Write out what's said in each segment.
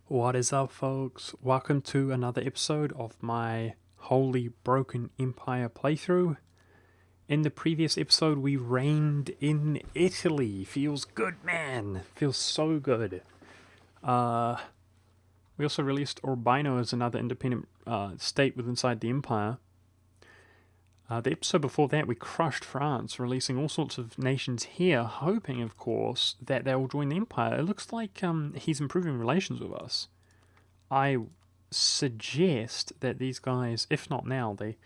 What is up, folks? Welcome to another episode of my Holy Broken Empire playthrough. In the previous episode, we reigned in Italy. Feels good, man. Feels so good. We also released Urbino as another independent state within inside the empire. The episode before that, we crushed France, releasing all sorts of nations here, hoping, of course, that they will join the empire. It looks like he's improving relations with us. I suggest that these guys, if not now, they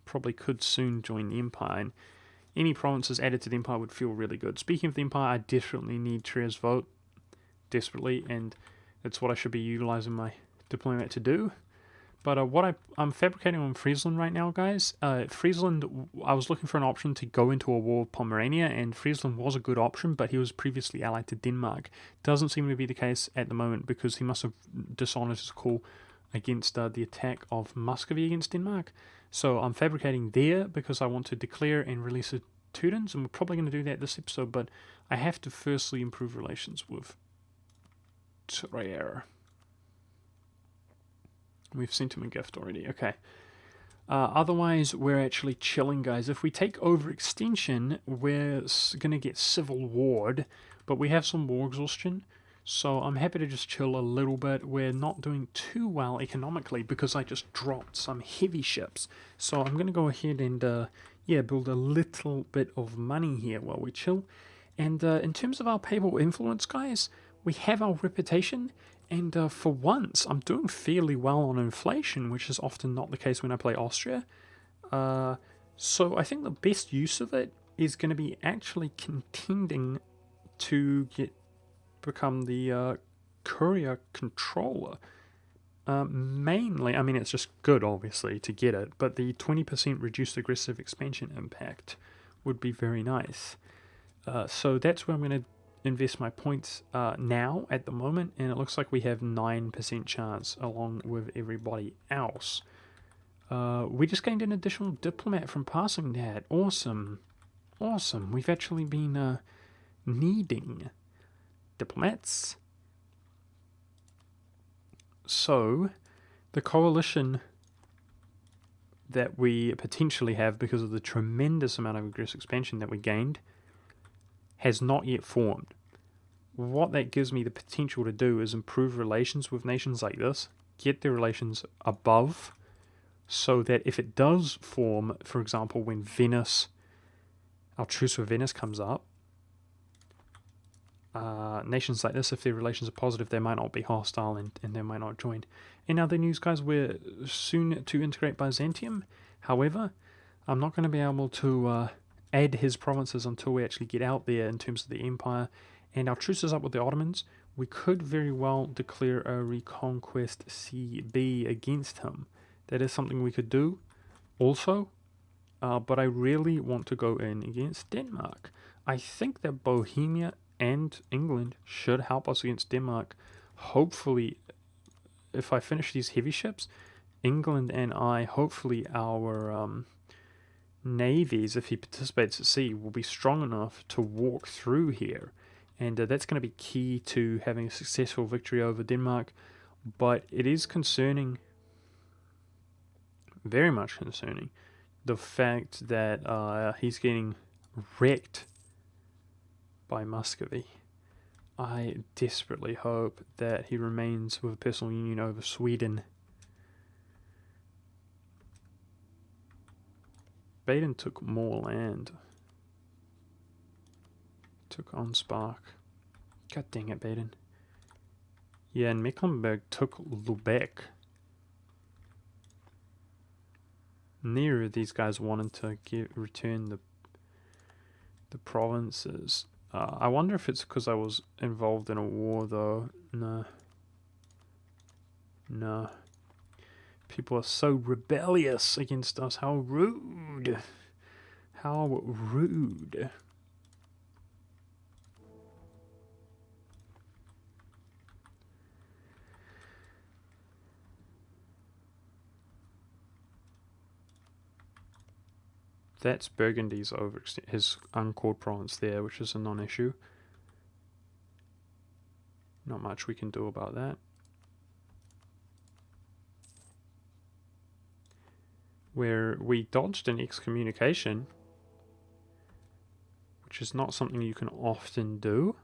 probably could soon join the empire. And any provinces added to the empire would feel really good. Speaking of the empire, I definitely need Trier's vote, desperately, and it's what I should be utilizing my diplomat to do. But what I'm fabricating on Friesland right now, guys. Friesland, I was looking for an option to go into a war with Pomerania, and Friesland was a good option, but he was previously allied to Denmark. Doesn't seem to be the case at the moment because he must have dishonored his call against the attack of Muscovy against Denmark. So I'm fabricating there because I want to declare and release a Teutons, and we're probably going to do that this episode, but I have to firstly improve relations with Trier. We've sent him a gift already. Okay. Otherwise, we're actually chilling, guys. If we take overextension, we're going to get civil warred, but we have some war exhaustion, so I'm happy to just chill a little bit. We're not doing too well economically because I just dropped some heavy ships. So I'm going to go ahead and, build a little bit of money here while we chill. And in terms of our papal influence, guys, we have our reputation. And for once, I'm doing fairly well on inflation, which is often not the case when I play Austria. So I think the best use of it is going to be actually contending to become the courier controller. Mainly, I mean, it's just good, obviously, to get it, but the 20% reduced aggressive expansion impact would be very nice. So that's where I'm going to invest my points now at the moment, and it looks like we have 9% chance along with everybody else. We just gained an additional diplomat from passing that. Awesome. We've actually been needing diplomats. So the coalition that we potentially have because of the tremendous amount of aggressive expansion that we gained has not yet formed. What that gives me the potential to do is improve relations with nations like this, get their relations above, so that if it does form, for example, when Venice, our truce with Venice comes up, nations like this, if their relations are positive, they might not be hostile and they might not join. In other news, guys, we're soon to integrate Byzantium. However, I'm not going to be able to add his provinces until we actually get out there in terms of the empire, and our truce is up with the Ottomans. We could very well declare a reconquest CB against him. That is something we could do also, but I really want to go in against Denmark. I think that Bohemia and England should help us against Denmark. Hopefully, if I finish these heavy ships, England and I, hopefully our navies, if he participates at sea, will be strong enough to walk through here, and that's going to be key to having a successful victory over Denmark. But it is concerning, very much concerning, the fact that he's getting wrecked by Muscovy. I desperately hope that he remains with a personal union over Sweden. Baden took more land. Took Onspark. God dang it, Baden. Yeah, and Mecklenburg took Lubeck. Neither of these guys wanted to return the provinces. I wonder if it's because I was involved in a war, though. No. People are so rebellious against us. How rude. That's Burgundy's his uncored province there, which is a non-issue. Not much we can do about that. where we dodged an excommunication, which is not something you can often do.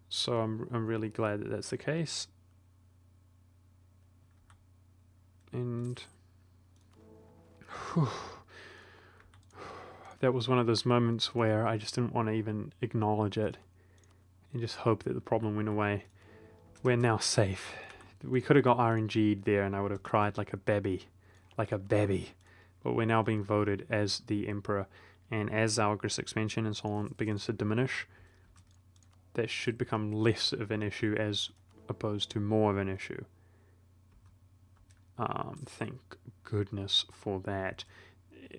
So I'm really glad that that's the case. And whew, that was one of those moments where I just didn't want to even acknowledge it and just hope that the problem went away. We're now safe. We could have got RNG'd there and I would have cried like a baby. Like a baby. But we're now being voted as the Emperor. And as our aggressive expansion and so on begins to diminish, that should become less of an issue as opposed to more of an issue. Thank goodness for that.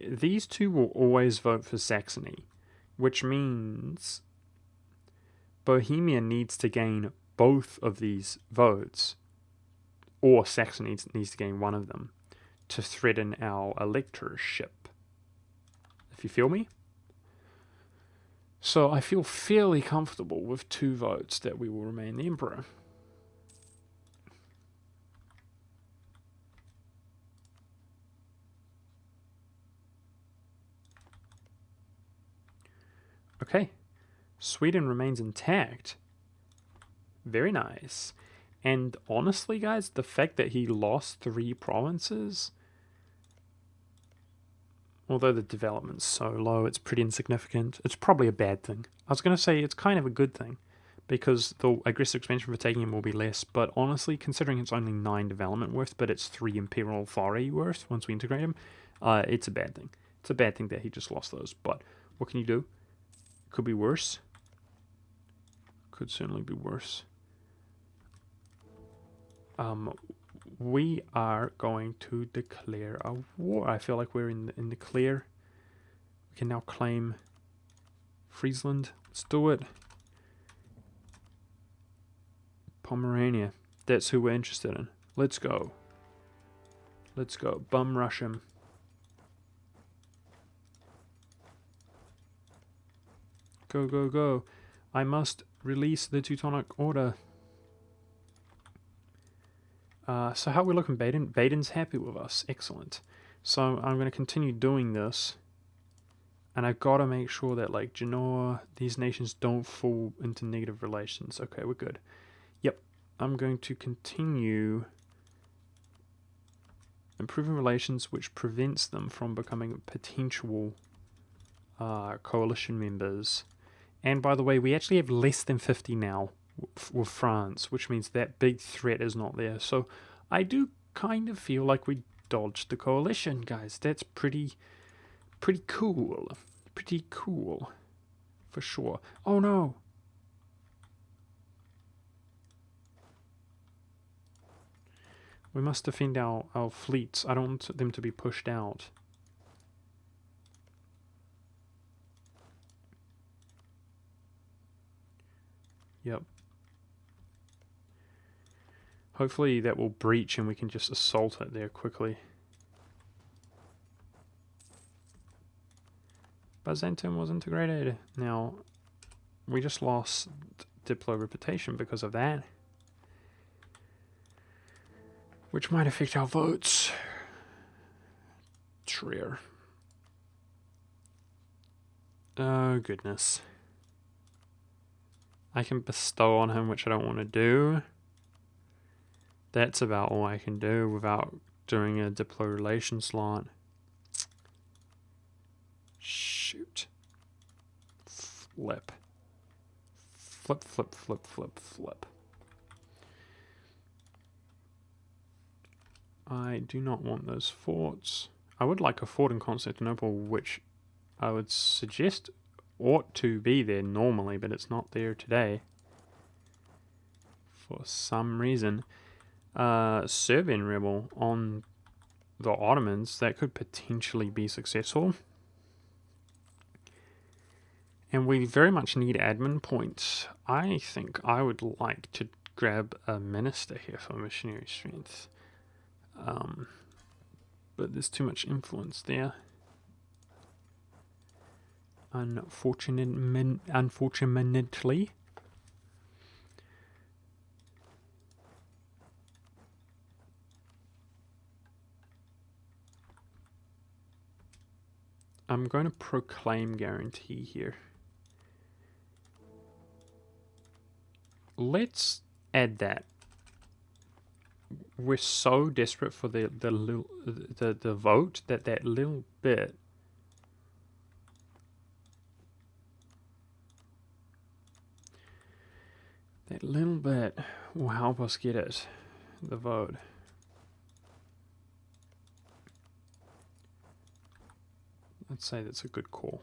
These two will always vote for Saxony, which means Bohemia needs to gain both of these votes, or Saxony needs to gain one of them, to threaten our electorship. If you feel me? So I feel fairly comfortable with 2 votes that we will remain the Emperor. Okay, Sweden remains intact. Very nice. And honestly, guys, the fact that he lost 3 provinces, although the development's so low, it's pretty insignificant. It's probably a bad thing. I was going to say it's kind of a good thing, because the aggressive expansion for taking him will be less, but honestly, considering it's only 9 development worth, but it's 3 imperial authority worth once we integrate him, it's a bad thing. It's a bad thing that he just lost those, but what can you do? Could be worse. Could certainly be worse. We are going to declare a war. I feel like we're in the clear. We can now claim Friesland. Let's do it. Pomerania. That's who we're interested in. Let's go. Let's go. Bum rush him. Go, go, go. I must release the Teutonic Order. So how are we looking, Baden? Baden's happy with us. Excellent. So I'm going to continue doing this. And I've got to make sure that, like, Genoa, these nations don't fall into negative relations. Okay, we're good. Yep. I'm going to continue improving relations, which prevents them from becoming potential coalition members. And by the way, we actually have less than 50 now with France, which means that big threat is not there. So I do kind of feel like we dodged the coalition, guys. That's pretty cool. Pretty cool. For sure. Oh no! We must defend our fleets. I don't want them to be pushed out. Yep. Hopefully that will breach and we can just assault it there quickly. Byzantium was integrated. Now, we just lost Diplo reputation because of that, which might affect our votes. Trier. Oh, goodness. I can bestow on him, which I don't want to do. That's about all I can do without doing a Diplo relation slot. Shoot. Flip. Flip, flip, flip, flip, flip. I do not want those forts. I would like a fort in Constantinople, which I would suggest ought to be there normally, but it's not there today. For some reason. Serbian rebel on the Ottomans, that could potentially be successful. And we very much need admin points. I think I would like to grab a minister here for missionary strength. But there's too much influence there. Unfortunately. I'm going to proclaim guarantee here. Let's add that. We're so desperate for the vote that little bit will help us get it, the vote. Let's say that's a good call.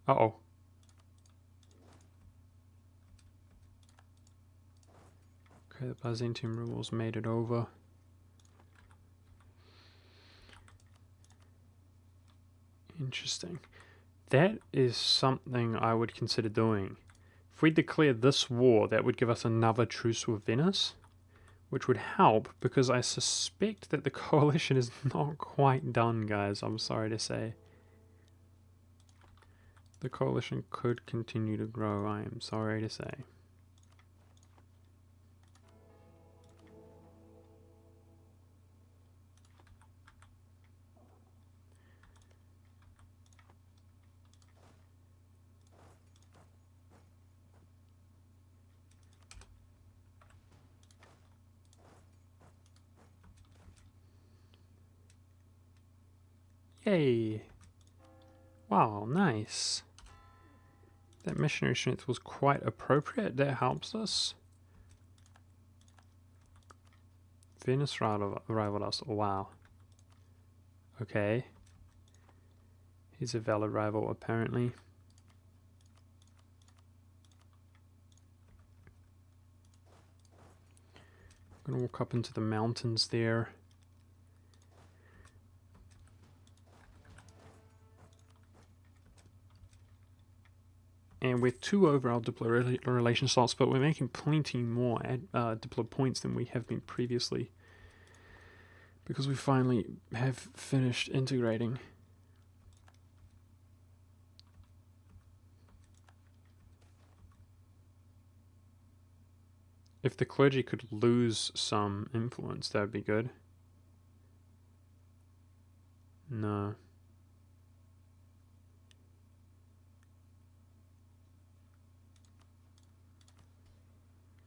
Uh-oh. Okay, the Byzantium rules made it over. Interesting. That is something I would consider doing. If we declare this war, that would give us another truce with Venice, which would help because I suspect that the coalition is not quite done, guys. I'm sorry to say. The coalition could continue to grow, I am sorry to say. Yay! Wow, nice. That missionary strength was quite appropriate. That helps us. Venice rivaled us. Oh, wow. Okay. He's a valid rival, apparently. I'm gonna walk up into the mountains there. And we're 2 over our Diplo relation slots, but we're making plenty more Diplo points than we have been previously. Because we finally have finished integrating. If the clergy could lose some influence, that would be good. No.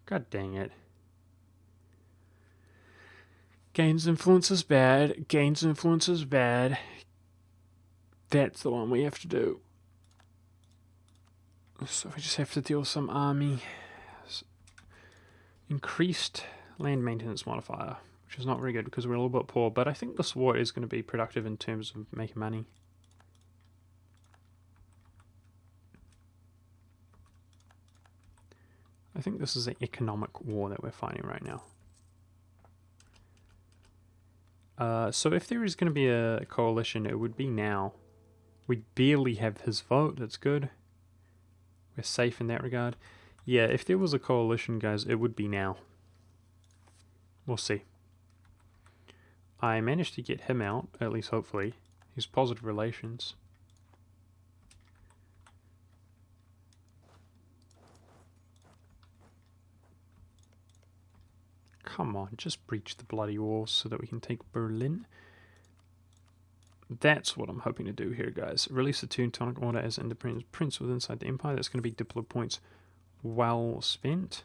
God dang it. Gains influence is bad. Gains influence is bad. That's the one we have to do. So we just have to deal with some army. Increased land maintenance modifier, which is not very good because we're a little bit poor, but I think this war is going to be productive in terms of making money. I think this is an economic war that we're fighting right now. So if there is going to be a coalition, it would be now. We barely have his vote, that's good. We're safe in that regard. Yeah, if there was a coalition, guys, it would be now. We'll see. I managed to get him out, at least hopefully. He's positive relations. Come on, just breach the bloody walls so that we can take Berlin. That's what I'm hoping to do here, guys. Release the Teutonic Order as independent prince within inside the empire. That's going to be Diplo points well spent.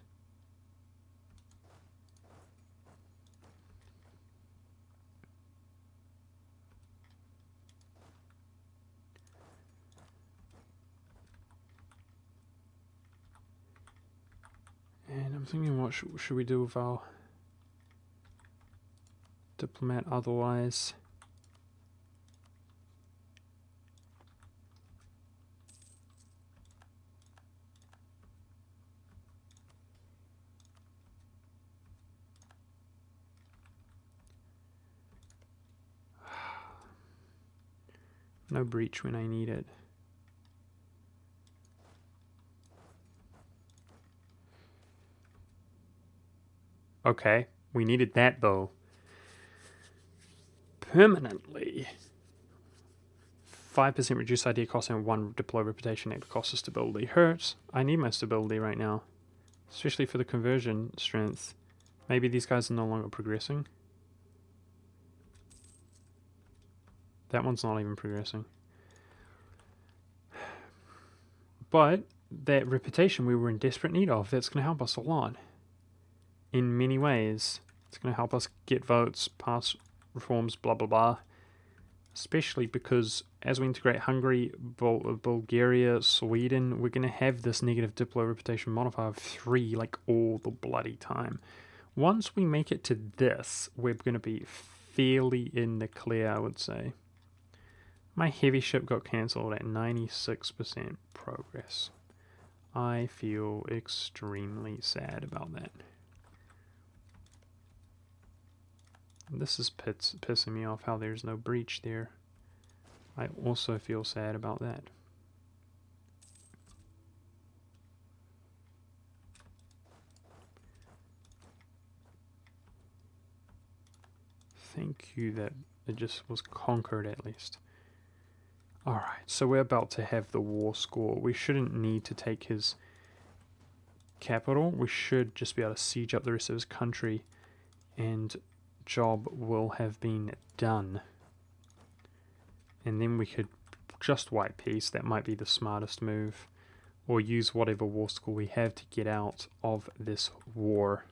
And I'm thinking, what should we do with our diplomat otherwise? No breach when I need it. Okay, we needed that though. Permanently. 5% reduced idea cost and 1 deploy reputation at cost of stability. Hurts. I need my stability right now, especially for the conversion strength. Maybe these guys are no longer progressing. That one's not even progressing. But that reputation we were in desperate need of, that's going to help us a lot. In many ways. It's going to help us get votes, pass reforms, blah, blah, blah. Especially because as we integrate Hungary, Bulgaria, Sweden, we're going to have this negative diplo reputation modifier of 3 like all the bloody time. Once we make it to this, we're going to be fairly in the clear, I would say. My heavy ship got cancelled at 96% progress. I feel extremely sad about that. This is pissing me off how there's no breach there. I also feel sad about that. Thank you that it just was conquered at least. Alright, so we're about to have the war score. We shouldn't need to take his capital. We should just be able to siege up the rest of his country and job will have been done. And then we could just wipe peace. That might be the smartest move. Or use whatever war score we have to get out of this war.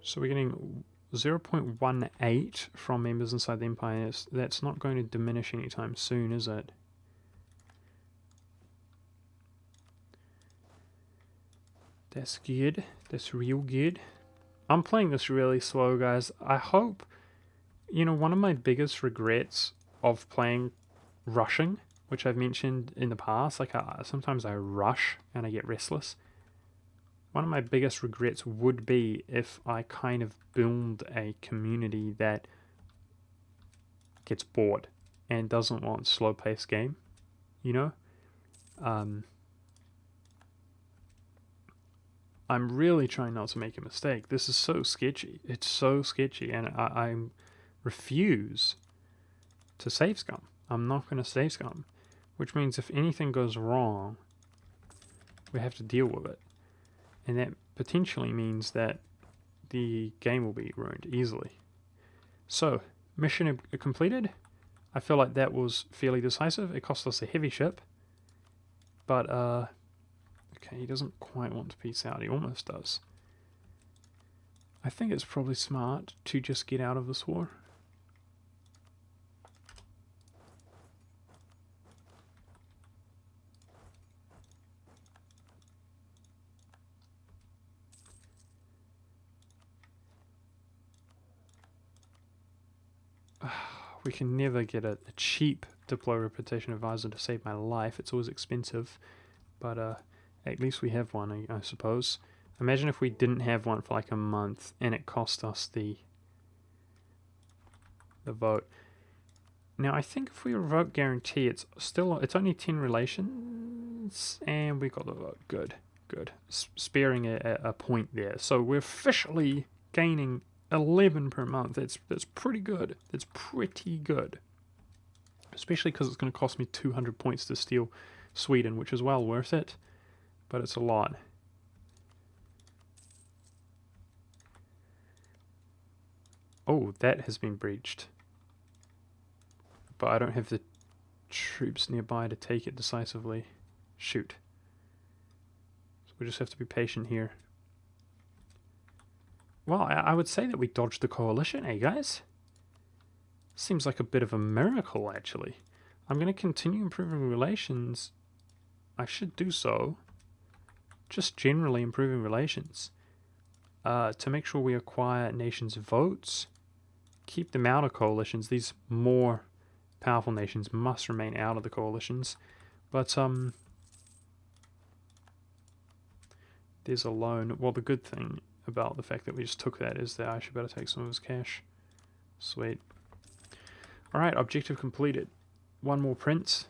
So we're getting 0.18 from members inside the Empire. That's not going to diminish anytime soon, is it? That's good. That's real good. I'm playing this really slow, guys. I hope, you know, one of my biggest regrets of playing rushing, which I've mentioned in the past, like sometimes I rush and I get restless. One of my biggest regrets would be if I kind of build a community that gets bored and doesn't want slow-paced game, you know? I'm really trying not to make a mistake. This is so sketchy. It's so sketchy, and I refuse to save scum. I'm not going to save scum, which means if anything goes wrong, we have to deal with it. And that potentially means that the game will be ruined easily. So, mission completed. I feel like that was fairly decisive. It cost us a heavy ship. But, okay, he doesn't quite want to peace out. He almost does. I think it's probably smart to just get out of this war. We can never get a cheap deploy reputation advisor to save my life. It's always expensive, but at least we have one, I suppose. Imagine if we didn't have one for like a month and it cost us the vote. Now I think if we revoke guarantee, it's only 10 relations, and we got the vote. Good. Sparing a point there. So we're officially gaining 11 per month. That's pretty good. That's pretty good. Especially because it's going to cost me 200 points to steal Sweden, which is well worth it. But it's a lot. Oh, that has been breached. But I don't have the troops nearby to take it decisively. Shoot. So we just have to be patient here. Well, I would say that we dodged the coalition, eh, guys? Seems like a bit of a miracle, actually. I'm going to continue improving relations. I should do so. Just generally improving relations. To make sure we acquire nations' votes. Keep them out of coalitions. These more powerful nations must remain out of the coalitions. But, there's a loan. Well, the good thing about the fact that we just took that is that I should better take some of his cash. Sweet. Alright, objective completed. one more prince,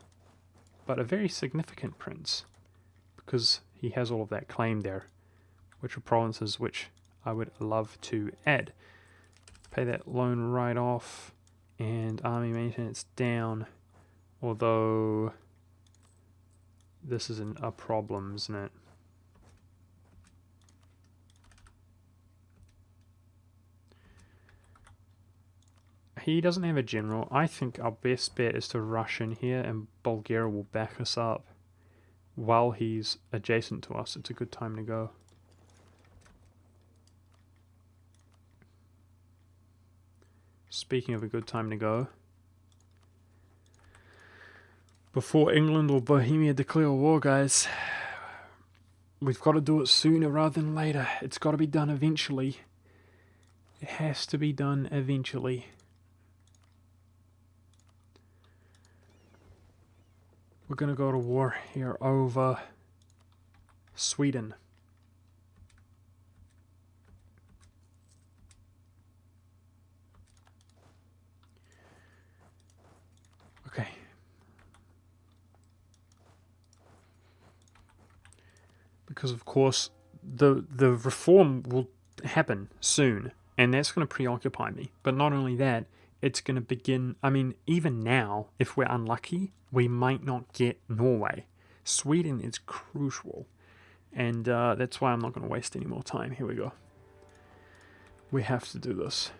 but a very significant prince, because he has all of that claim there, which are provinces which I would love to add. Pay that loan right off, and army maintenance down, although this isn't a problem, isn't it? He doesn't have a general. I think our best bet is to rush in here, and Bulgaria will back us up while he's adjacent to us. It's a good time to go. Speaking of a good time to go, before England or Bohemia declare war, guys, we've got to do it sooner rather than later. It's got to be done eventually. It has to be done eventually. We're going to go to war here over Sweden. Okay. Because of course the reform will happen soon, and that's going to preoccupy me. But not only that, it's going to begin. I mean, even now, if we're unlucky, we might not get Norway. Sweden is crucial, and that's why I'm not going to waste any more time. Here we go. We have to do this.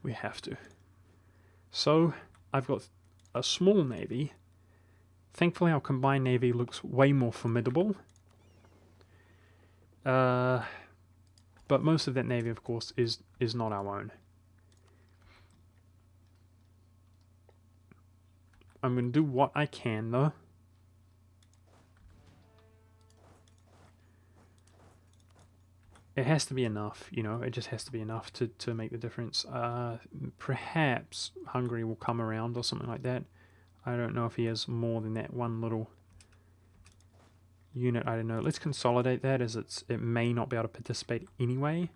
We have to. So I've got a small navy. Thankfully, our combined navy looks way more formidable. But most of that navy, of course, is not our own. I'm going to do what I can, though. It has to be enough, you know, it just has to be enough to make the difference. Perhaps Hungary will come around or something like that. I don't know if he has more than that one little unit. I don't know. Let's consolidate that, as it may not be able to participate anyway.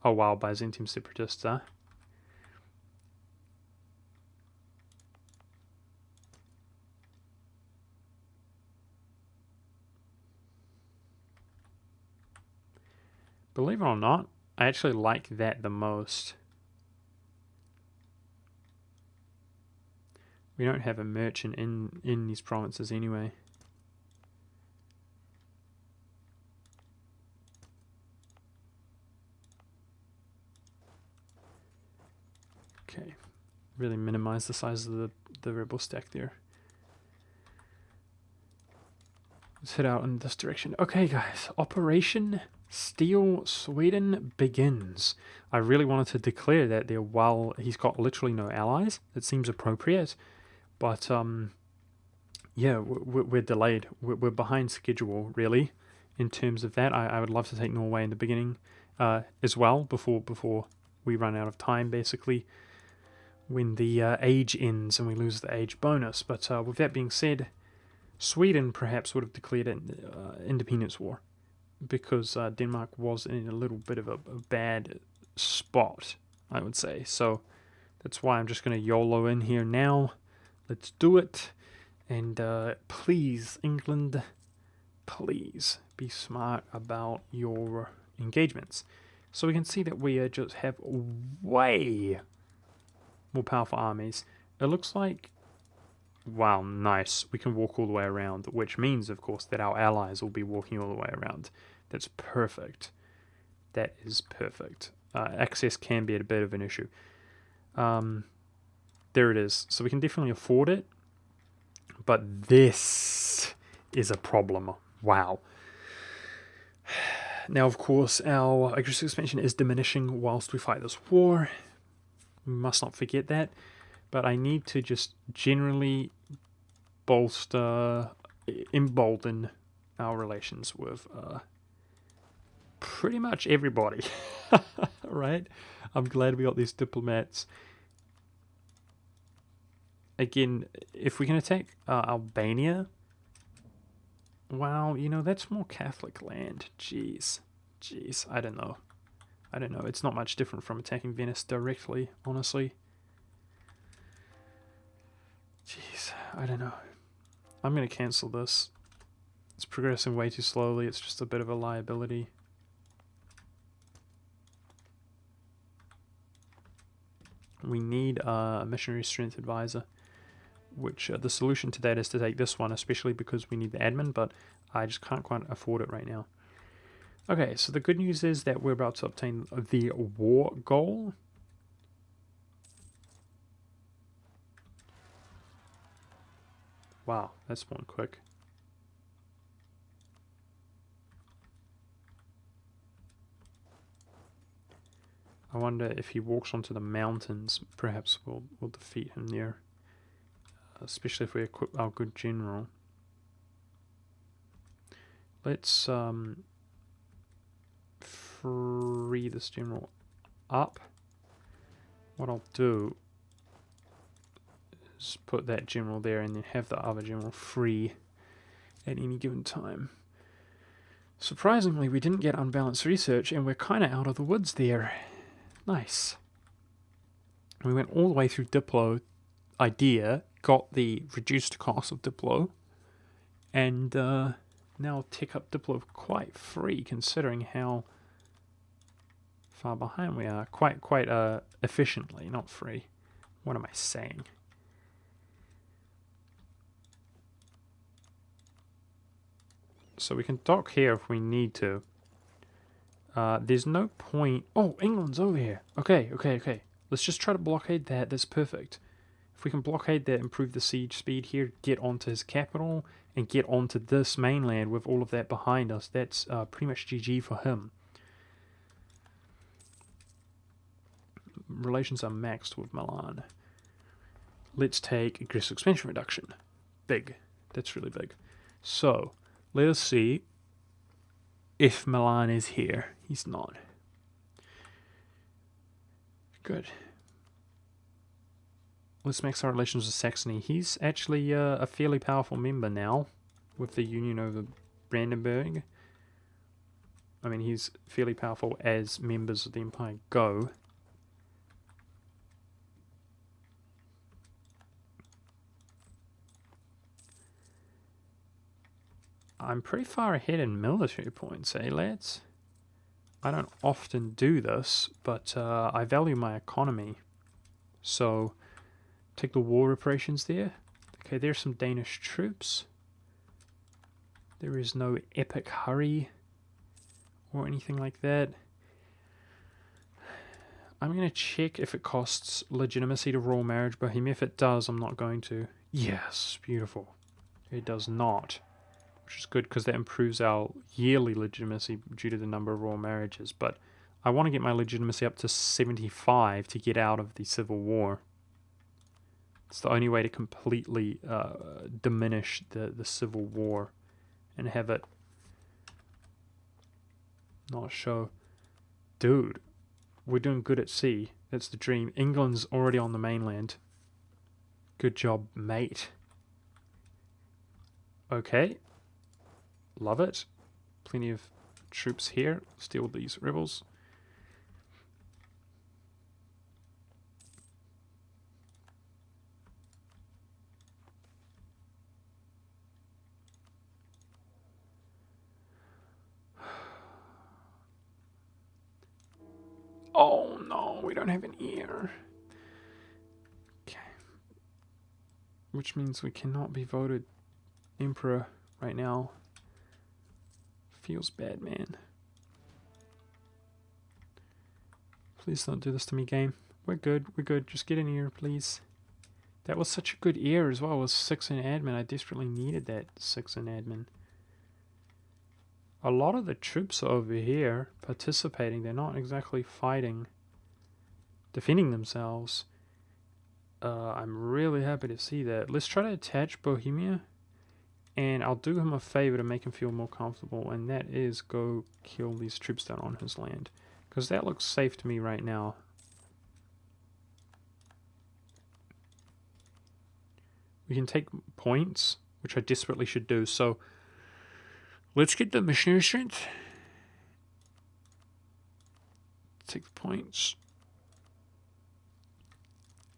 Oh wow, Byzantium separatists, huh? Believe it or not, I actually like that the most. We don't have a merchant in these provinces anyway. Okay, really minimize the size of the rebel stack there. Let's head out in this direction. Okay, guys, Operation Steal Sweden begins. I really wanted to declare that there while he's got literally no allies. It seems appropriate, but yeah, we're delayed. We're behind schedule, really, in terms of that. I would love to take Norway in the beginning as well, before we run out of time, basically, when the age ends and we lose the age bonus. But with that being said, Sweden perhaps would have declared an independence war, because Denmark was in a little bit of a bad spot, I would say. So that's why I'm just going to YOLO in here now. Let's do it. And please, England, please be smart about your engagements. So we can see that we just have way more powerful armies. It looks like, wow, nice. We can walk all the way around, which means, of course, that our allies will be walking all the way around. That's perfect. That is perfect. Access can be a bit of an issue. There it is. So we can definitely afford it. But this is a problem. Wow. Now, of course, our aggressive expansion is diminishing whilst we fight this war. We must not forget that. But I need to just generally embolden our relations with pretty much everybody. Right? I'm glad we got these diplomats. Again, if we can attack Albania, wow, you know, that's more Catholic land. Jeez, I don't know. It's not much different from attacking Venice directly, honestly. Jeez, I don't know. I'm going to cancel this. It's progressing way too slowly. It's just a bit of a liability. We need a missionary strength advisor, which the solution to that is to take this one, especially because we need the admin, but I just can't quite afford it right now. Okay, so the good news is that we're about to obtain the war goal. Wow, that's one quick. I wonder if he walks onto the mountains, perhaps we'll defeat him there. Especially if we equip our good general. Let's free this general up. What I'll do is put that general there and then have the other general free at any given time. Surprisingly, we didn't get unbalanced research and we're kind of out of the woods there. Nice. We went all the way through Diplo idea, got the reduced cost of Diplo, and now tick up Diplo quite free considering how far behind we are. Quite efficiently, not free. What am I saying? So we can dock here if we need to. There's no point... Oh, England's over here. Okay. Let's just try to blockade that. That's perfect. If we can blockade that, improve the siege speed here, get onto his capital, and get onto this mainland with all of that behind us, that's pretty much GG for him. Relations are maxed with Milan. Let's take aggressive expansion reduction. Big. That's really big. So, let us see if Milan is here. He's not. Good. Let's max our relations with Saxony. He's actually a fairly powerful member now with the union over Brandenburg. I mean, he's fairly powerful as members of the Empire go. I'm pretty far ahead in military points, eh, lads? I don't often do this, but I value my economy. So, take the war reparations there. Okay, there's some Danish troops. There is no epic hurry or anything like that. I'm going to check if it costs legitimacy to royal marriage Bohemia. If it does, I'm not going to. Yes, beautiful. It does not. Which is good because that improves our yearly legitimacy due to the number of royal marriages. But I want to get my legitimacy up to 75 to get out of the civil war. It's the only way to completely diminish the civil war and have it not show. Dude, we're doing good at sea. That's the dream. England's already on the mainland. Good job, mate. Okay. Love it. Plenty of troops here. Let's deal with these rebels. Oh no, we don't have an ear. Okay. Which means we cannot be voted emperor right now. Feels bad, man. Please don't do this to me, game. We're good. Just get an ear, please. That was such a good ear as well. It was 6 in admin. I desperately needed that 6 in admin. A lot of the troops are over here participating. They're not exactly fighting, defending themselves. I'm really happy to see that. Let's try to attach Bohemia. And I'll do him a favor to make him feel more comfortable. And that is go kill these troops down on his land. Because that looks safe to me right now. We can take points, which I desperately should do. So, let's get the missionary strength. Take the points.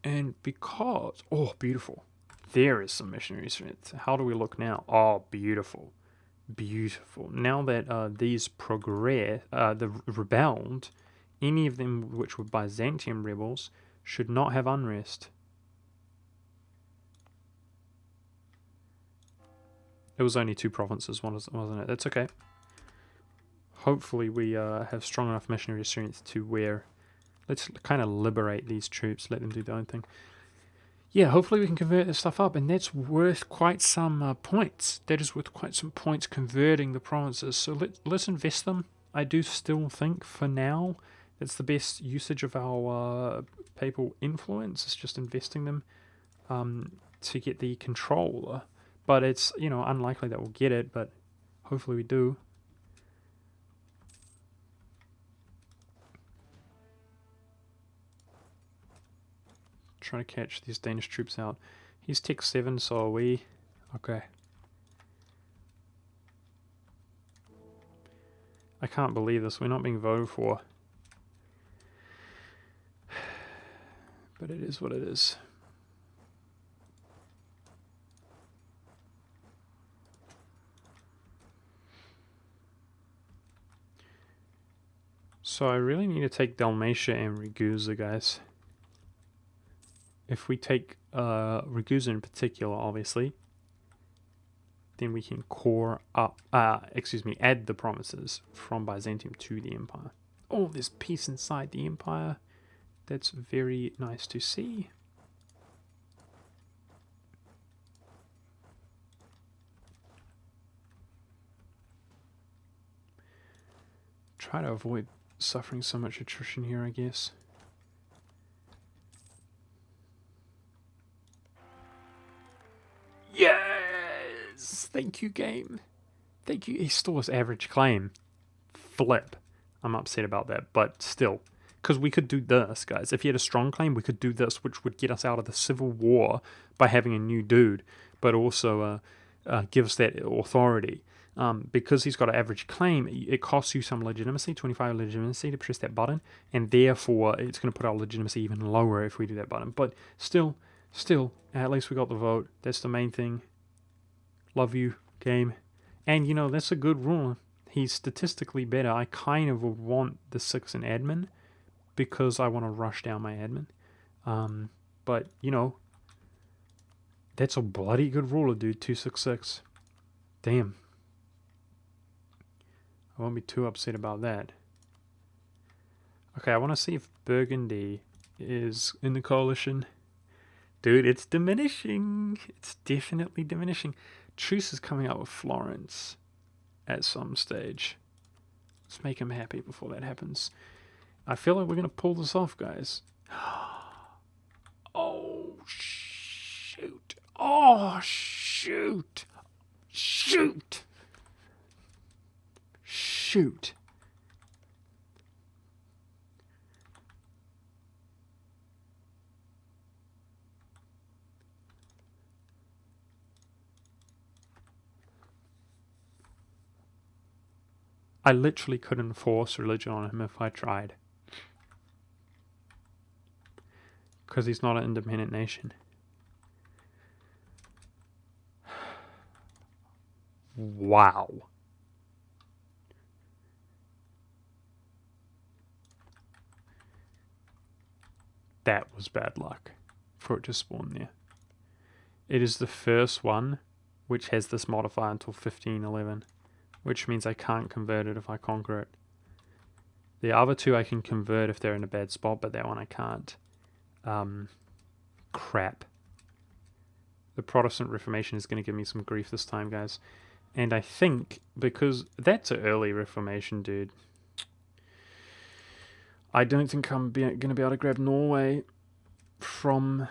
And because... Oh, beautiful. There is some missionary strength. How do we look now? Oh, beautiful. Beautiful. Now that these the rebelled, any of them which were Byzantium rebels should not have unrest. It was only 2 provinces, wasn't it? That's okay. Hopefully we have strong enough missionary strength to where... Let's kind of liberate these troops, let them do their own thing. Yeah, hopefully we can convert this stuff up, and that's worth quite some points. That is worth quite some points converting the provinces. So let's invest them. I do still think, for now, that's the best usage of our papal influence. It's just investing them to get the control. But it's, unlikely that we'll get it, but hopefully we do. Trying to catch these Danish troops out. He's Tech 7, so are we. Okay. I can't believe this. We're not being voted for. But it is what it is. So I really need to take Dalmatia and Ragusa, guys. If we take Ragusa in particular, obviously, then we can add the provinces from Byzantium to the empire. Oh, there's peace inside the empire. That's very nice to see. Try to avoid suffering so much attrition here, I guess. Yes! Thank you, game. Thank you. He stole his average claim. Flip. I'm upset about that, but still. Because we could do this, guys. If he had a strong claim, we could do this, which would get us out of the civil war by having a new dude, but also give us that authority. Because he's got an average claim, it costs you some legitimacy, 25 legitimacy to press that button, and therefore it's going to put our legitimacy even lower if we do that button. But still, at least we got the vote. That's the main thing. Love you, game. And, that's a good rule. He's statistically better. I kind of would want the 6 in admin because I want to rush down my admin. But, that's a bloody good ruler, dude. 266. Damn. I won't be too upset about that. Okay, I want to see if Burgundy is in the coalition. Dude, it's diminishing. It's definitely diminishing. Truce is coming out with Florence at some stage. Let's make him happy before that happens. I feel like we're going to pull this off, guys. Oh, shoot. Oh, shoot. Shoot. Shoot. I literally couldn't force religion on him if I tried. Because he's not an independent nation. Wow. That was bad luck for it to spawn there. It is the first one which has this modifier until 1511, which means I can't convert it if I conquer it. The other 2 I can convert if they're in a bad spot, but that one I can't. Crap. The Protestant Reformation is going to give me some grief this time, guys. And I think, because that's an early Reformation, dude, I don't think I'm going to be able to grab Norway from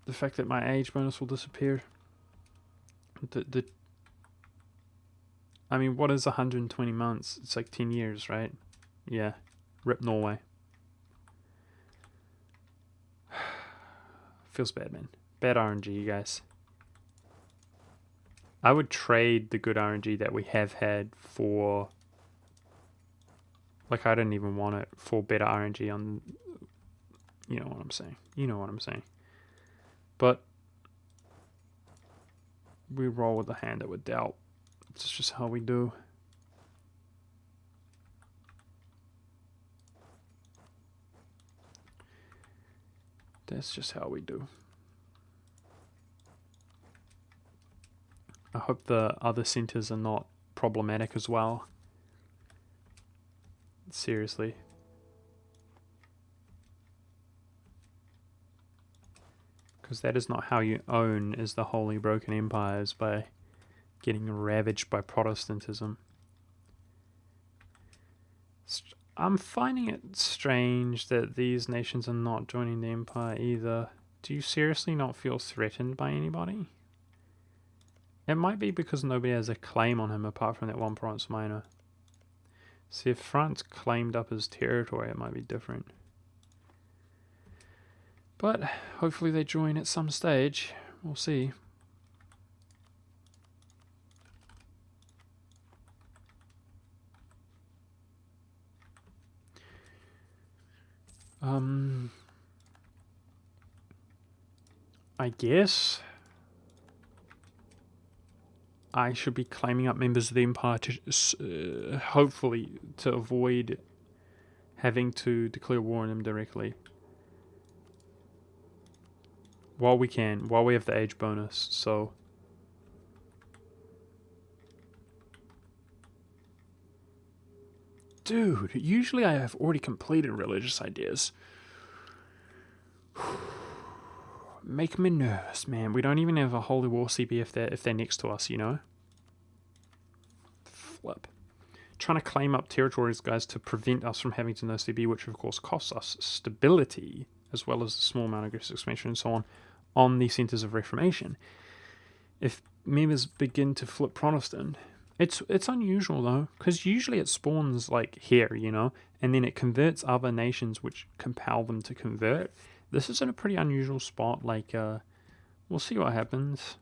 the fact that my age bonus will disappear. I mean, what is 120 months? It's like 10 years, right? Yeah. Rip Norway. Feels bad, man. Bad RNG, you guys. I would trade the good RNG that we have had for... Like, I didn't even want it for better RNG on... You know what I'm saying. You know what I'm saying. But we roll with the hand that we're dealt. It's just how we do. That's just how we do. I hope the other centers are not problematic as well. Seriously. Because that is not how you own is the Holy Broken Empires, by getting ravaged by Protestantism. I'm finding it strange that these nations are not joining the Empire either. Do you seriously not feel threatened by anybody? It might be because nobody has a claim on him apart from that one province minor. See, if France claimed up his territory, it might be different. But hopefully they join at some stage. We'll see. I guess I should be claiming up members of the Empire to hopefully to avoid having to declare war on them directly. While we can, while we have the age bonus, so... Dude, usually I have already completed religious ideas. Make me nervous, man. We don't even have a Holy War CB if they're next to us, you know? Flip. Trying to claim up territories, guys, to prevent us from having to no CB, which of course costs us stability, as well as a small amount of aggressive expansion and so on the centers of Reformation. If members begin to flip Protestant, it's unusual though, because usually it spawns like here, you know, and then it converts other nations which compel them to convert. This is in a pretty unusual spot, like, we'll see what happens.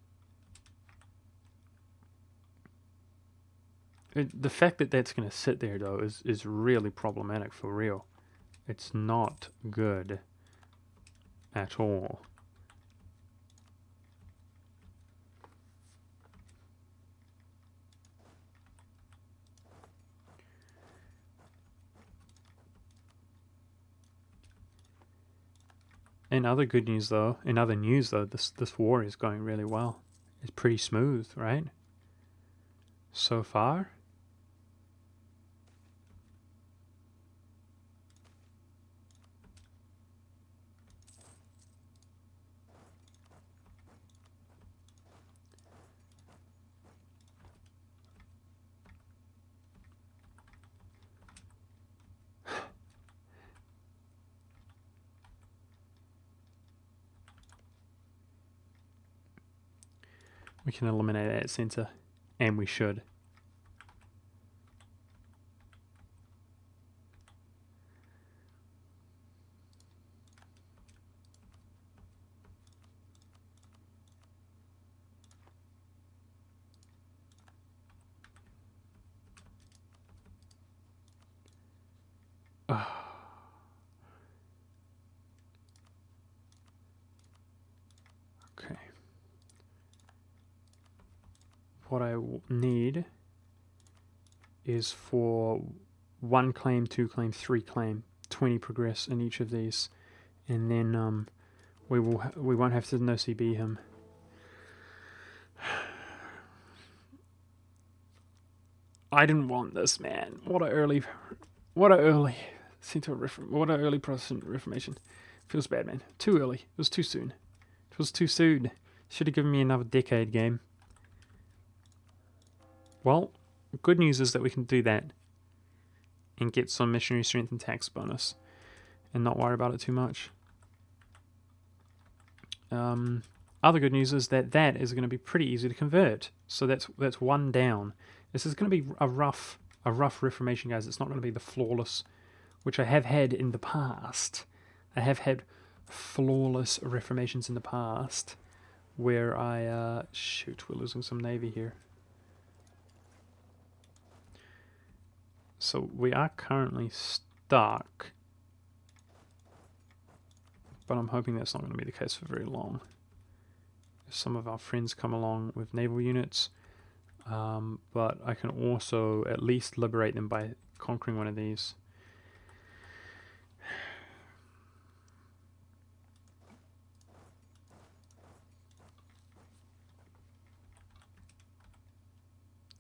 The fact that that's going to sit there, though, is really problematic for real. It's not good at all. In other good news, though, this war is going really well. It's pretty smooth, right? So far. We can eliminate that center, and we should. Okay. What I need is for 1 claim, 2 claim, 3 claim, 20 progress in each of these, and then we won't have to no CB him. I didn't want this, man. What a early Protestant Reformation. Feels bad, man. Too early. It was too soon. It was too soon. Should have given me another decade game. Well, good news is that we can do that and get some missionary strength and tax bonus and not worry about it too much. Other good news is that is going to be pretty easy to convert. So that's 1 down. This is going to be a rough Reformation, guys. It's not going to be the flawless, which I have had in the past. I have had flawless Reformations in the past where I... shoot, we're losing some navy here. So we are currently stuck, but I'm hoping that's not going to be the case for very long. some of our friends come along with naval units, but I can also at least liberate them by conquering one of these.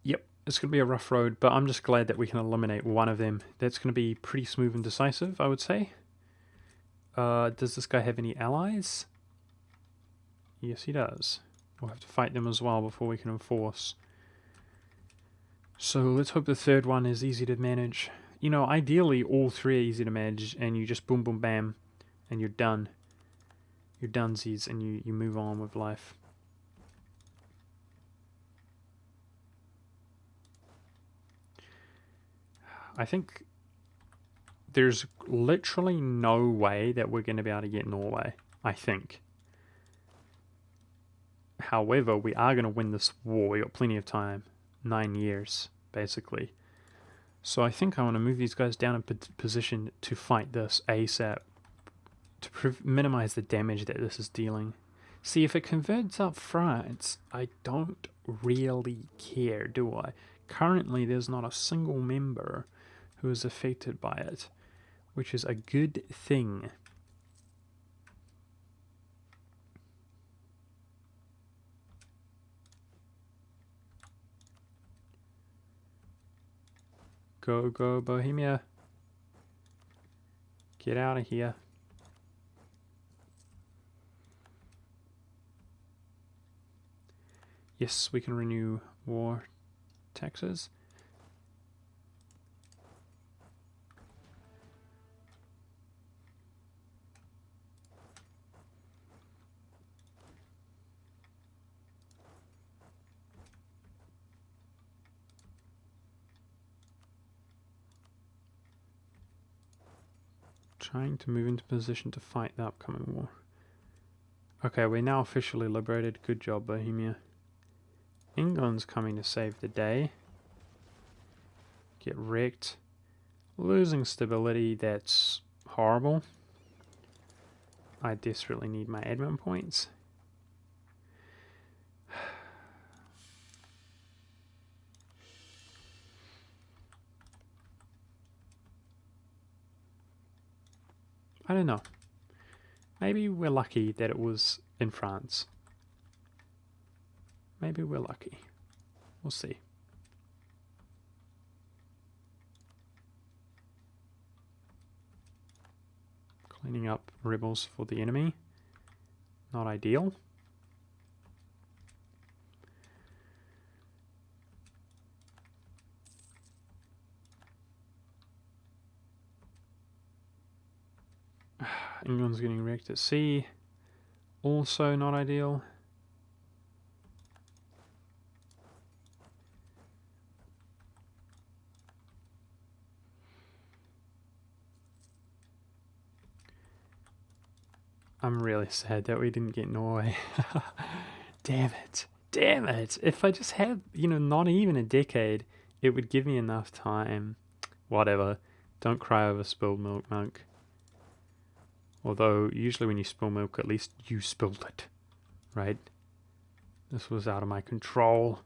Yep, it's going to be a rough road, but I'm just glad that we can eliminate one of them. That's going to be pretty smooth and decisive, I would say. Does this guy have any allies? Yes, he does. We'll have to fight them as well before we can enforce. So let's hope the third one is easy to manage. You know, ideally all three are easy to manage, and you just boom, boom, bam, and you're done. You're donesies, and you move on with life. I think there's literally no way that we're going to be able to get Norway, I think. However, we are going to win this war. We got plenty of time. 9 years, basically. So I think I want to move these guys down in position to fight this ASAP, to minimize the damage that this is dealing. See, if it converts up front, I don't really care, do I? Currently, there's not a single member who is affected by it, which is a good thing. Go, go, Bohemia. Get out of here. Yes, we can renew war taxes. Trying to move into position to fight the upcoming war. Okay, we're now officially liberated. Good job, Bohemia. England's coming to save the day. Get wrecked. Losing stability, that's horrible. I desperately need my admin points. I don't know. Maybe we're lucky that it was in France. Maybe we're lucky. We'll see. Cleaning up rebels for the enemy. Not ideal. England's getting wrecked at sea. Also not ideal. I'm really sad that we didn't get Norway. Damn it. Damn it. If I just had, not even a decade, it would give me enough time. Whatever. Don't cry over spilled milk, Monk. Although, usually when you spill milk, at least you spilled it. Right? This was out of my control.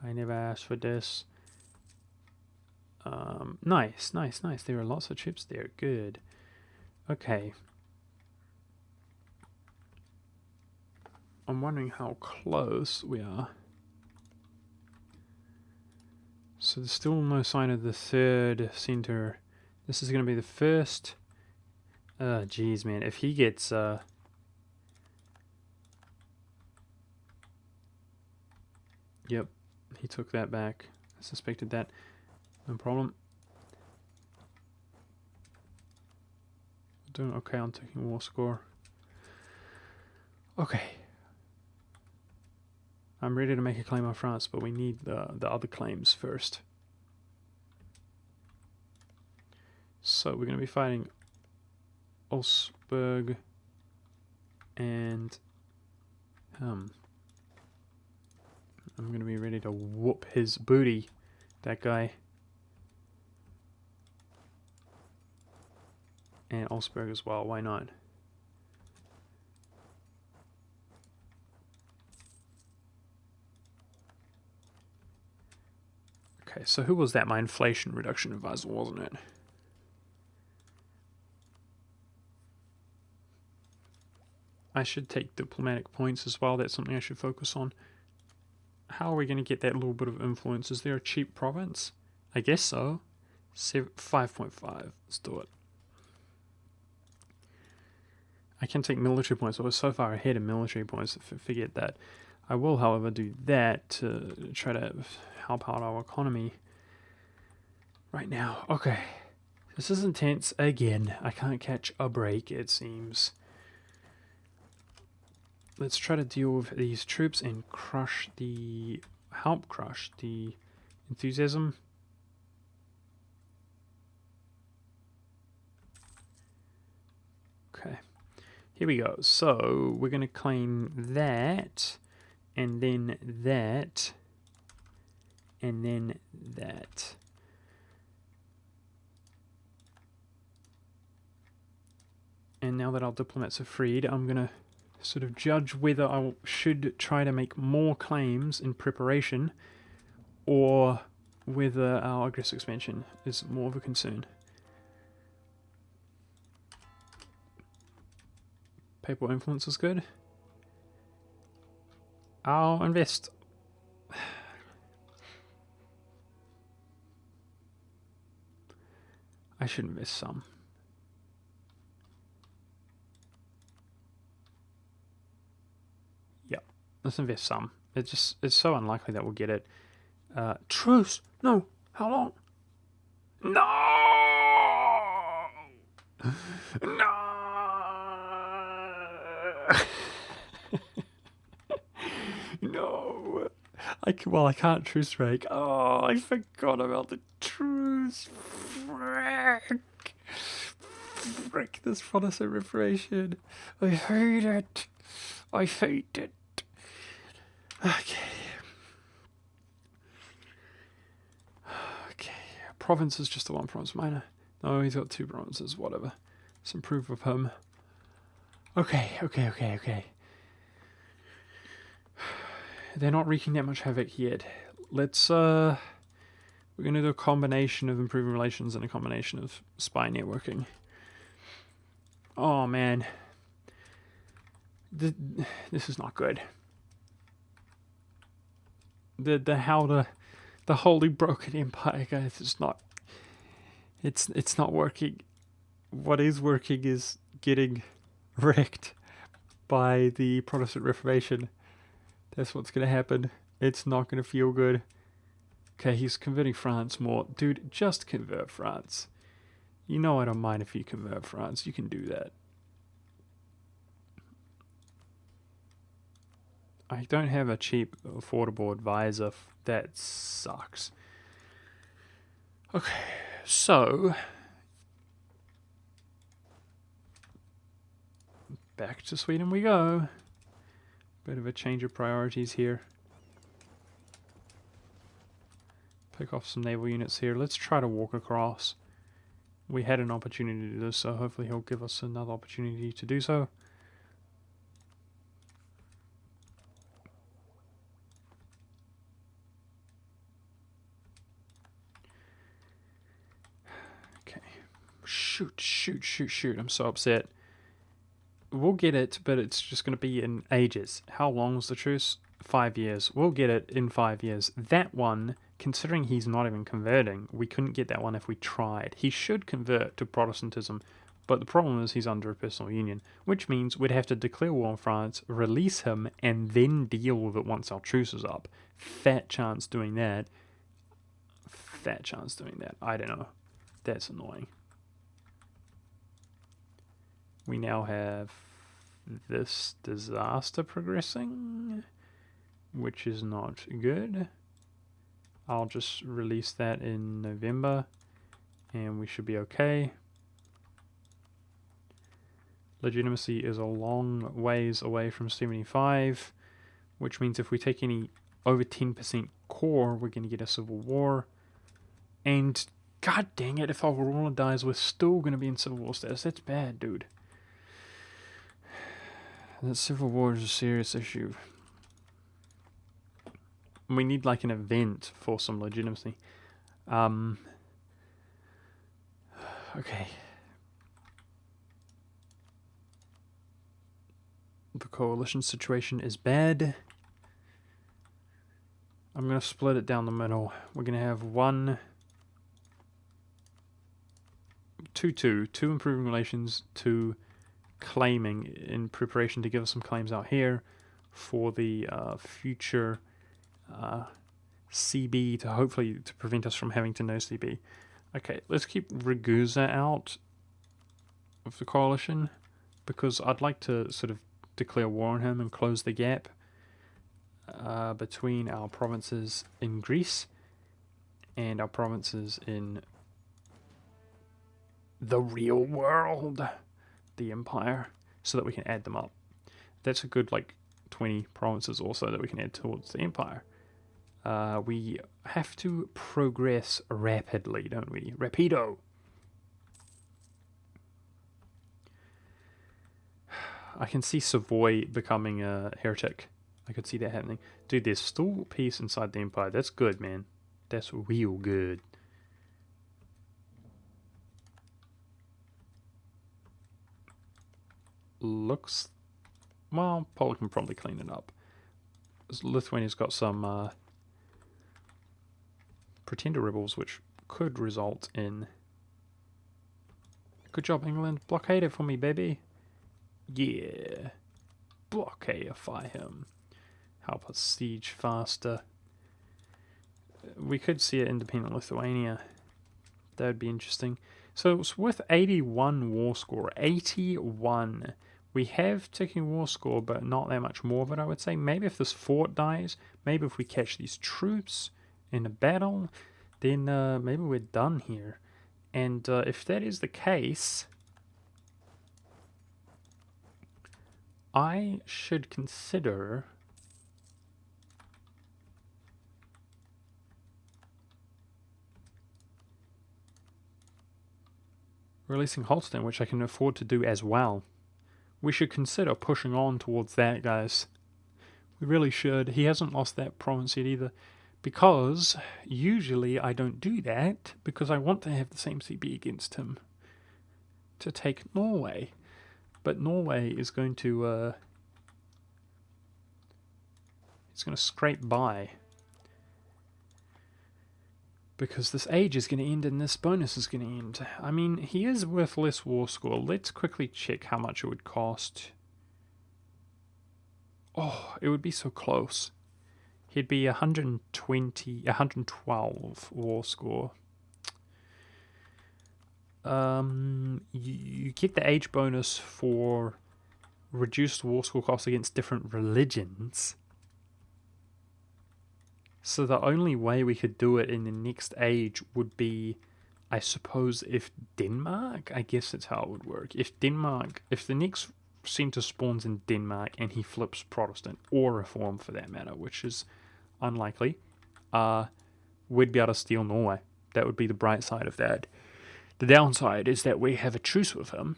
I never asked for this. Nice. There are lots of chips there. Good. Okay. I'm wondering how close we are. So there's still no sign of the third center. This is going to be the first. Geez, man. If he gets... Yep, he took that back. I suspected that. No problem. Doing okay on taking war score. Okay. I'm ready to make a claim on France, but we need the other claims first. So we're going to be fighting Ulsberg and I'm going to be ready to whoop his booty, that guy. And Ulsberg as well, why not? Okay, so who was that? My inflation reduction advisor, wasn't it? I should take diplomatic points as well. That's something I should focus on. How are we going to get that little bit of influence? Is there a cheap province? I guess so. 5.5. Let's do it. I can take military points. I was so far ahead in military points. Forget that. I will, however, do that to try to help out our economy right now. Okay. This is intense again. I can't catch a break, it seems. Let's try to deal with these troops and help crush the enthusiasm. Okay. Here we go. So we're going to claim that, and then that, and then that. And now that our diplomats are freed, I'm going to sort of judge whether I should try to make more claims in preparation, or whether our aggressive expansion is more of a concern. Papal influence is good. I'll invest. I should invest some. Yep, let's invest some. It's so unlikely that we'll get it. Truce! No! How long? No! No! No! I can't truce break. Oh, I forgot about the truce. Frick this Protestant Reformation. I hate it. I hate it. Okay. Okay. Province is just the one province minor. No, he's got 2 provinces, whatever. Let's improve with him. Okay. They're not wreaking that much havoc yet. Let's, we're going to do a combination of improving relations and a combination of spy networking. Oh, man. This is not good. The Holy Broken Empire, guys, it's not working. What is working is getting wrecked by the Protestant Reformation. That's what's going to happen. It's not going to feel good. Okay, he's converting France more. Dude, just convert France. You know I don't mind if you convert France. You can do that. I don't have a cheap, affordable advisor. That sucks. Okay, so back to Sweden we go. Bit of a change of priorities here. Pick off some naval units here. Let's try to walk across. We had an opportunity to do this, so hopefully he'll give us another opportunity to do so. Okay. Shoot. I'm so upset. We'll get it, but it's just going to be in ages. How long is the truce? 5 years. We'll get it in 5 years. That one, considering he's not even converting, we couldn't get that one if we tried. He should convert to Protestantism, but the problem is he's under a personal union, which means we'd have to declare war on France, release him, and then deal with it once our truce is up. Fat chance doing that. I don't know. That's annoying. We now have this disaster progressing, which is not good. I'll just release that in November, and we should be okay. Legitimacy is a long ways away from 75, which means if we take any over 10% core, we're going to get a civil war. And god dang it, if Alvarona dies, we're still going to be in civil war status. That's bad, dude. That civil war is a serious issue. We need like an event for some legitimacy. Okay. The coalition situation is bad. I'm going to split it down the middle. We're going to have 1, 2, 2. 2 improving relations, 2 claiming in preparation to give us some claims out here for the future CB to hopefully to prevent us from having to no CB. Okay, let's keep Ragusa out of the coalition because I'd like to sort of declare war on him and close the gap between our provinces in Greece and our provinces in the real world, the Empire, so that we can add them up. That's a good 20 provinces also that we can add towards the Empire. We have to progress rapidly, don't we? Rapido! I can see Savoy becoming a heretic. I could see that happening. Dude, there's still peace inside the Empire. That's good, man. That's real good. Looks... Well, Poland can probably clean it up. Lithuania's got some pretender rebels, which could result in... Good job, England. Blockade it for me, baby. Yeah. Blockadeify him. Help us siege faster. We could see an independent Lithuania. That would be interesting. So it's with 81 war score. 81. We have ticking war score, but not that much more of it, I would say. Maybe if this fort dies, maybe if we catch these troops in a battle, then maybe we're done here. And if that is the case, I should consider releasing Holstein, which I can afford to do as well. We should consider pushing on towards that, guys. We really should. He hasn't lost that province yet either. Because usually I don't do that because I want to have the same CB against him to take Norway. But Norway is going to it's going to scrape by because this age is going to end and this bonus is going to end. I mean, he is worth less war score. Let's quickly check how much it would cost. Oh, it would be so close. He'd be 112 war score. You get the age bonus for reduced war score costs against different religions. So the only way we could do it in the next age would be, I suppose, if Denmark, I guess that's how it would work. If the next center spawns in Denmark and he flips Protestant or Reform for that matter, which is unlikely, we'd be able to steal Norway. That would be the bright side of that. The downside is that we have a truce with him,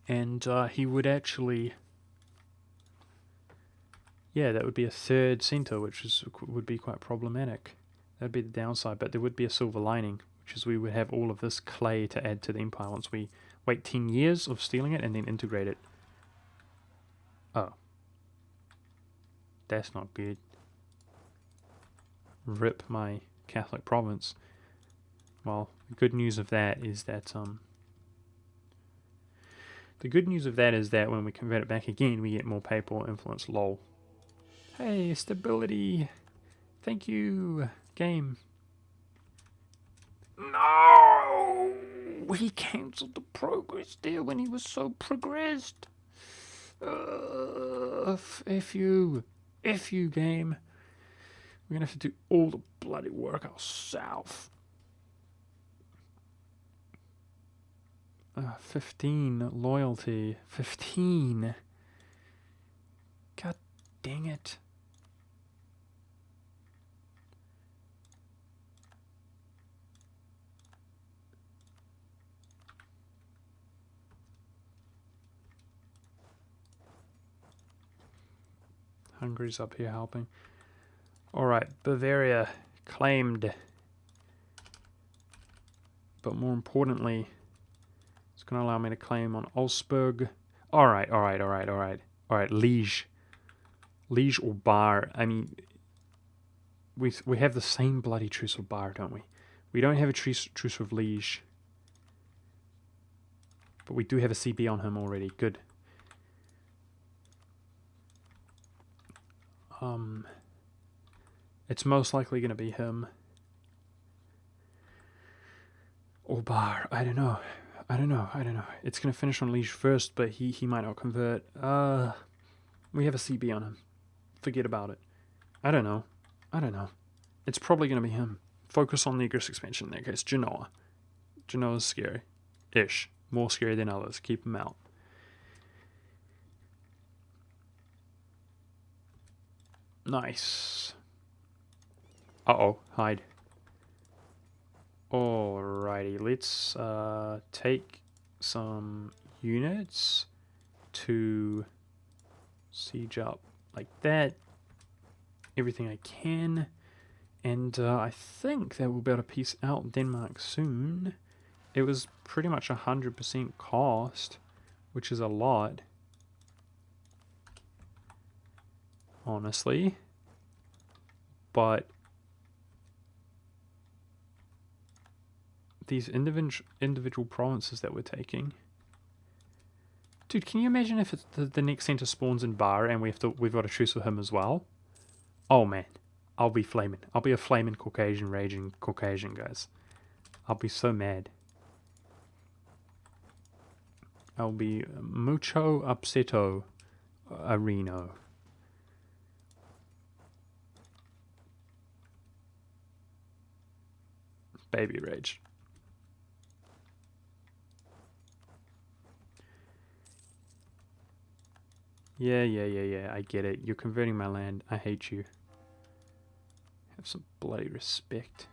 and he would actually... Yeah, that would be a third center, which would be quite problematic. That would be the downside, but there would be a silver lining, which is we would have all of this clay to add to the empire once we wait 10 years of stealing it and then integrate it. Oh. That's not good. Rip my Catholic province. Well, the good news of that is that when we convert it back again, we get more papal influence. Lol. Hey, stability. Thank you, game. No! He cancelled the progress there when he was so progressed. F you, game. We're gonna have to do all the bloody work ourselves. 15 loyalty. 15. God dang it. Hungary's up here helping. Alright, Bavaria claimed. but more importantly, it's going to allow me to claim on Olsberg. Alright, Liege. Liege or Bar. I mean, we have the same bloody truce with Bar, don't we? We don't have a truce with Liege. But we do have a CB on him already. Good. It's most likely going to be him. Or Bar. I don't know. It's going to finish on Liege first, but he might not convert. We have a CB on him. Forget about it. I don't know. It's probably going to be him. Focus on the Igris expansion in that case. Genoa. Genoa's scary. Ish. More scary than others. Keep him out. Nice. Uh-oh. Hide. Alrighty. Let's take some units to siege up like that. Everything I can. And I think that we'll be able to piece out Denmark soon. It was pretty much 100% cost, which is a lot. Honestly. But these individual provinces that we're taking. Dude, can you imagine if it's the next center spawns in Bar and we've got to truce with him as well? Oh man, I'll be flaming. I'll be a flaming Caucasian, raging Caucasian, guys. I'll be so mad. I'll be mucho upseto areno. Baby rage. Yeah, I get it. You're converting my land. I hate you. Have some bloody respect.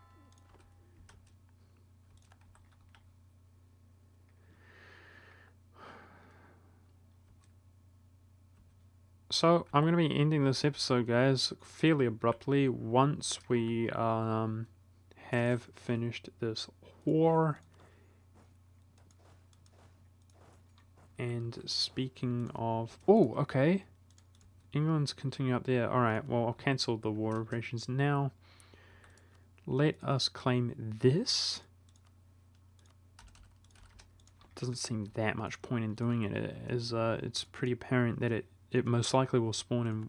So, I'm going to be ending this episode, guys, fairly abruptly once we have finished this war. And speaking of... Oh, okay. England's continuing up there. Alright, well, I'll cancel the war operations now. Let us claim this. Doesn't seem that much point in doing it, as it's pretty apparent that it most likely will spawn in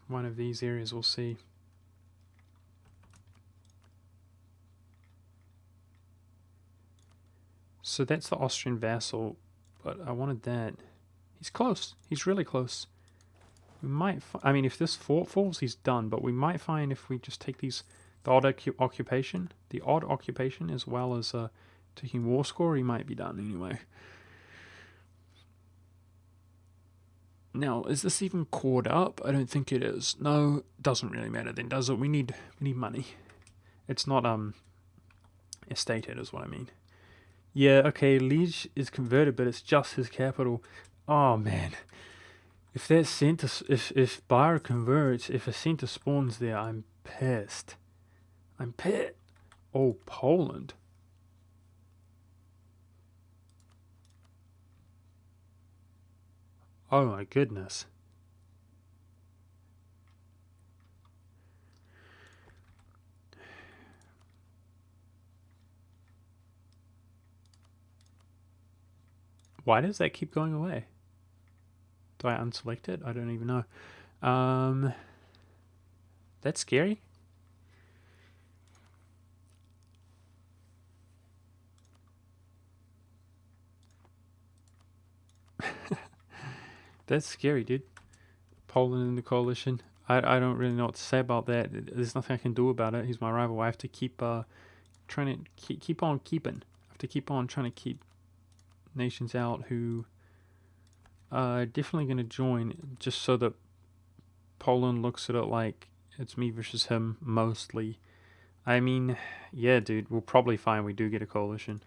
one of these areas. We'll see. So that's the Austrian vassal, but I wanted that. He's close. He's really close. We might... I mean, if this fort falls, he's done, but we might find if we just take these... The odd occupation, as well as taking war score, he might be done anyway. Now, is this even caught up? I don't think it is. No, doesn't really matter then, does it? We need money. It's not estated, is what I mean. Yeah, okay, Liege is converted, but it's just his capital. Oh man, if that center, if Bar converts, if a center spawns there, I'm pissed. I'm pissed. Oh, Poland. Oh my goodness. Why does that keep going away? Do I unselect it? I don't even know. That's scary. That's scary, dude. Poland in the coalition. I don't really know what to say about that. There's nothing I can do about it. He's my rival. I have to keep trying to keep on keeping. I have to keep on trying to keep nations out who are definitely going to join, just so that Poland looks at it like it's me versus him mostly. I mean, yeah, dude, we'll probably find we do get a coalition.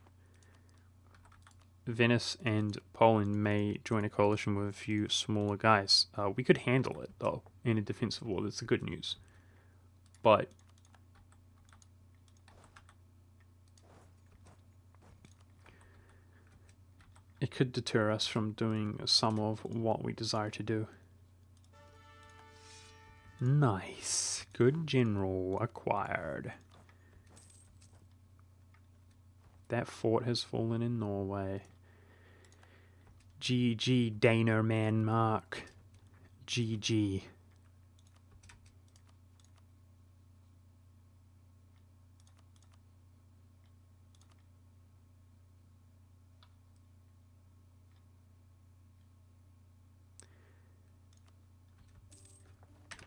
Venice and Poland may join a coalition with a few smaller guys. We could handle it, though, in a defensive war. That's the good news. But it could deter us from doing some of what we desire to do. Nice. Good general acquired. That fort has fallen in Norway. GG Danerman-Mark. GG.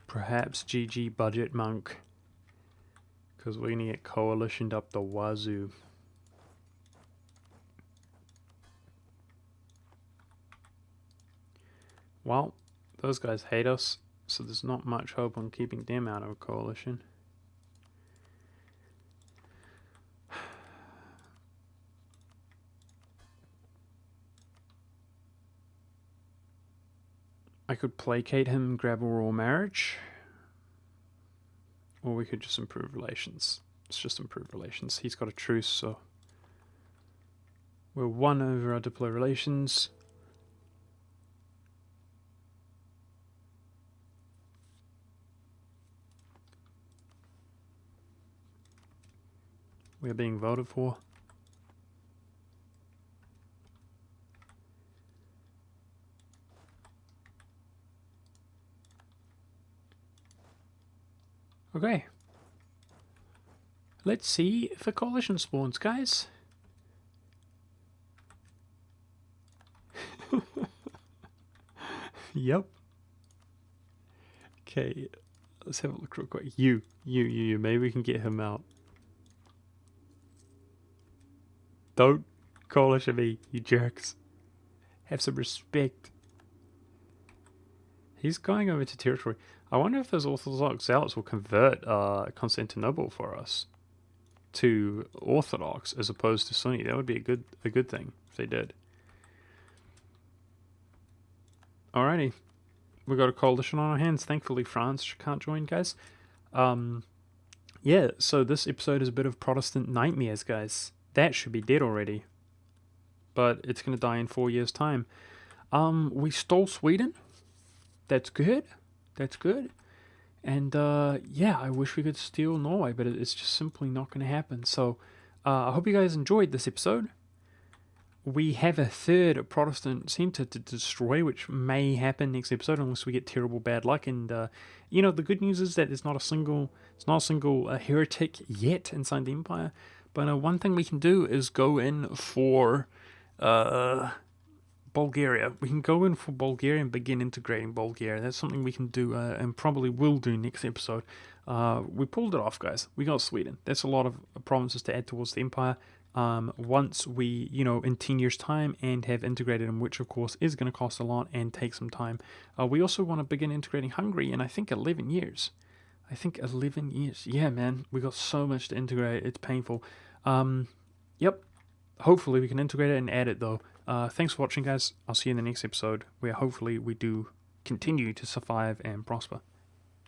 Perhaps GG BudgetMonk. Because we're going to get coalitioned up the wazoo. Well, those guys hate us, so there's not much hope on keeping them out of a coalition. I could placate him and grab a royal marriage. Or we could just improve relations. Let's just improve relations. He's got a truce, so we're one over our diplo relations. We're being voted for. Okay. Let's see if a coalition spawns, guys. Yep. Okay, let's have a look real quick. You. Maybe we can get him out. Don't coalition me, you jerks. Have some respect. He's going over to territory. I wonder if those Orthodox zealots will convert Constantinople for us to Orthodox as opposed to Sunni. That would be a good thing if they did. Alrighty. We got a coalition on our hands. Thankfully, France can't join, guys. Yeah, so this episode is a bit of Protestant nightmares, guys. That should be dead already. But it's going to die in 4 years' time. We stole Sweden. That's good. That's good. And, yeah, I wish we could steal Norway, but it's just simply not going to happen. So, I hope you guys enjoyed this episode. We have a third Protestant centre to destroy, which may happen next episode unless we get terrible bad luck. And you know, the good news is that it's not a single heretic yet inside the Empire. But one thing we can do is go in for Bulgaria. We can go in for Bulgaria and begin integrating Bulgaria. That's something we can do and probably will do next episode. We pulled it off, guys. We got Sweden. That's a lot of provinces to add towards the Empire. Once we, in 10 years' time and have integrated them, which of course is going to cost a lot and take some time. We also want to begin integrating Hungary in, I think, 11 years. Yeah, man. We got so much to integrate. It's painful. Yep. Hopefully we can integrate it and add it, though. Thanks for watching, guys. I'll see you in the next episode where hopefully we do continue to survive and prosper.